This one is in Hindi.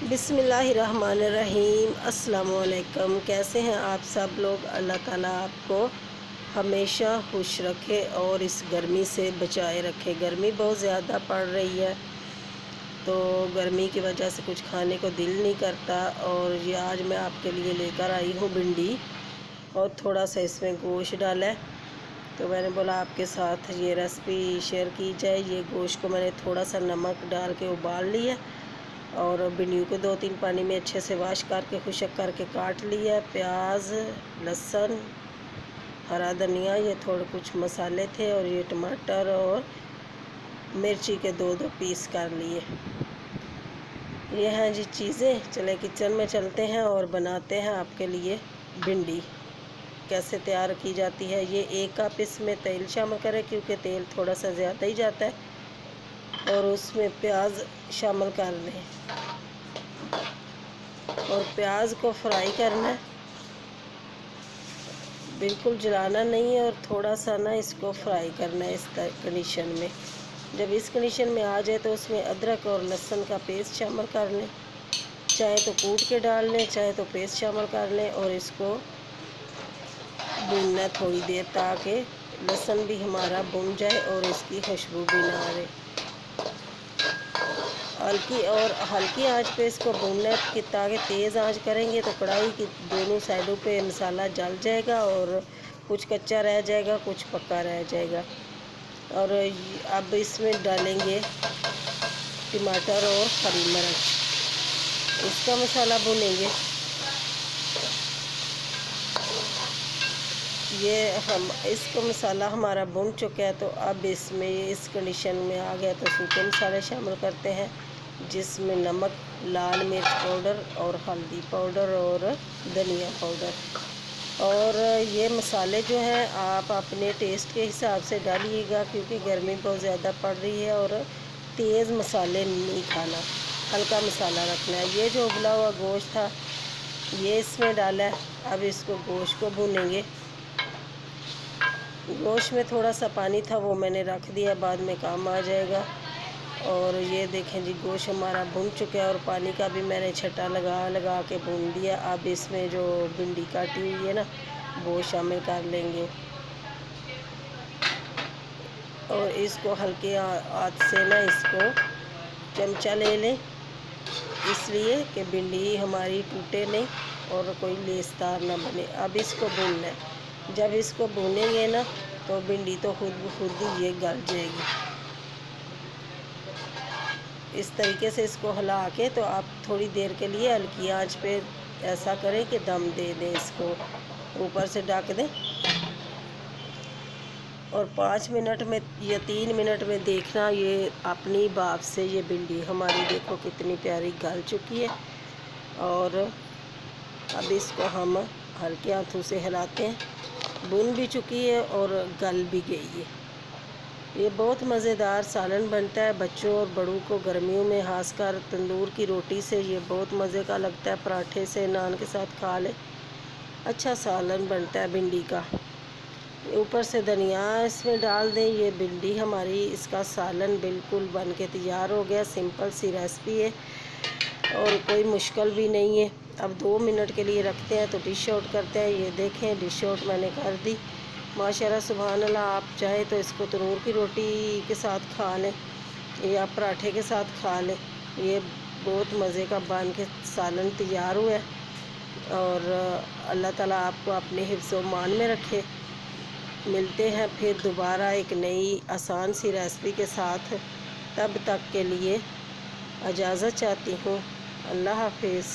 बिस्मिल्लाहिर्रहमानिर्रहीम। अस्सलाम वालेकुम। कैसे हैं आप सब लोग? अल्लाह ताला आपको हमेशा खुश रखे और इस गर्मी से बचाए रखे। गर्मी बहुत ज़्यादा पड़ रही है, तो गर्मी की वजह से कुछ खाने को दिल नहीं करता। और ये आज मैं आपके लिए लेकर आई हूँ भिंडी, और थोड़ा सा इसमें गोश्त डाला है, तो मैंने बोला आपके साथ ये रेसिपी शेयर की जाए। ये गोश्त को मैंने थोड़ा सा नमक डाल के उबाल लिया, और भिंडियों को 2-3 पानी में अच्छे से वाश करके खुशक करके काट लिया। प्याज, लहसुन, हरा धनिया, ये थोड़े कुछ मसाले थे, और ये टमाटर और मिर्ची के 2-2 पीस कर लिए। ये हैं जी चीज़ें। चले किचन में चलते हैं और बनाते हैं आपके लिए भिंडी। कैसे तैयार की जाती है? ये 1 कप इसमें तेल शामिल करें, क्योंकि तेल थोड़ा सा ज़्यादा ही जाता है, और उसमें प्याज शामिल कर लें, और प्याज को फ्राई करना है, बिल्कुल जलाना नहीं है, और थोड़ा सा ना इसको फ्राई करना है इस कंडीशन में। जब इस कंडीशन में आ जाए तो उसमें अदरक और लहसुन का पेस्ट शामिल कर लें, चाहे तो कूट के डाल लें, चाहे तो पेस्ट शामिल कर लें, और इसको भूनना थोड़ी देर, ताकि लहसुन भी हमारा भुन जाए और इसकी खुशबू भी ना आए। हल्की आंच पे इसको भूनना है, कि ताकि तेज़ आंच करेंगे तो कढ़ाई की दोनों साइडों पे मसाला जल जाएगा, और कुछ कच्चा रह जाएगा, कुछ पक्का रह जाएगा। और अब इसमें डालेंगे टमाटर और हरी मिर्च, इसका मसाला भूनेंगे। ये हम इसको मसाला हमारा भुन चुका है, तो अब इसमें इस कंडीशन में आ गया तो सूखे मसाले शामिल करते हैं, जिसमें नमक, लाल मिर्च पाउडर और हल्दी पाउडर और धनिया पाउडर। और ये मसाले जो हैं आप अपने टेस्ट के हिसाब से डालिएगा, क्योंकि गर्मी बहुत ज़्यादा पड़ रही है, और तेज़ मसाले नहीं खाना, हल्का मसाला रखना है। ये जो उबला हुआ गोश्त था ये इसमें डाला है। अब इसको गोश्त को भूनेंगे। गोश्त में थोड़ा सा पानी था, वो मैंने रख दिया, बाद में काम आ जाएगा। और ये देखें जी, गोश्त हमारा भुन चुका है, और पानी का भी मैंने छटा लगा के भून दिया। अब इसमें जो भिंडी काटी हुई है ना, वो शामिल कर लेंगे, और इसको हल्के हाथ से ना इसको चमचा ले लें, इसलिए कि भिंडी हमारी टूटे नहीं और कोई लेसदार ना बने। अब इसको भूनना है। जब इसको भूनेंगे ना, तो भिंडी तो खुद ब खुद ही ये गल जाएगी। इस तरीके से इसको हिला के, तो आप थोड़ी देर के लिए हल्की आंच पे ऐसा करें कि दम दे दें, इसको ऊपर से ढक दें, और 5 मिनट में या 3 मिनट में देखना ये अपनी भाप से ये भिंडी हमारी देखो कितनी प्यारी गल चुकी है। और अब इसको हम हल्के हाथों से हिलाते हैं। भुन भी चुकी है और गल भी गई है। ये बहुत मज़ेदार सालन बनता है। बच्चों और बड़ों को गर्मियों में खासकर तंदूर की रोटी से ये बहुत मज़े का लगता है, पराठे से, नान के साथ खा ले। अच्छा सालन बनता है भिंडी का। ऊपर से धनिया इसमें डाल दें। ये भिंडी हमारी, इसका सालन बिल्कुल बन के तैयार हो गया। सिंपल सी रेसिपी है और कोई मुश्किल भी नहीं है। अब 2 मिनट के लिए रखते हैं, तो डिश आउट करते हैं। ये देखें, डिश आउट मैंने कर दी। माशाल्लाह सुभान अल्लाह। आप चाहे तो इसको तंदूर की रोटी के साथ खा लें, या पराठे के साथ खा लें। ये बहुत मज़े का बन के सालन तैयार हुआ है, और अल्लाह ताला आपको अपने हिफ्ज़ व मान में रखे। मिलते हैं फिर दोबारा एक नई आसान सी रेसिपी के साथ। तब तक के लिए इजाज़त चाहती हूँ। अल्लाह हाफिज़।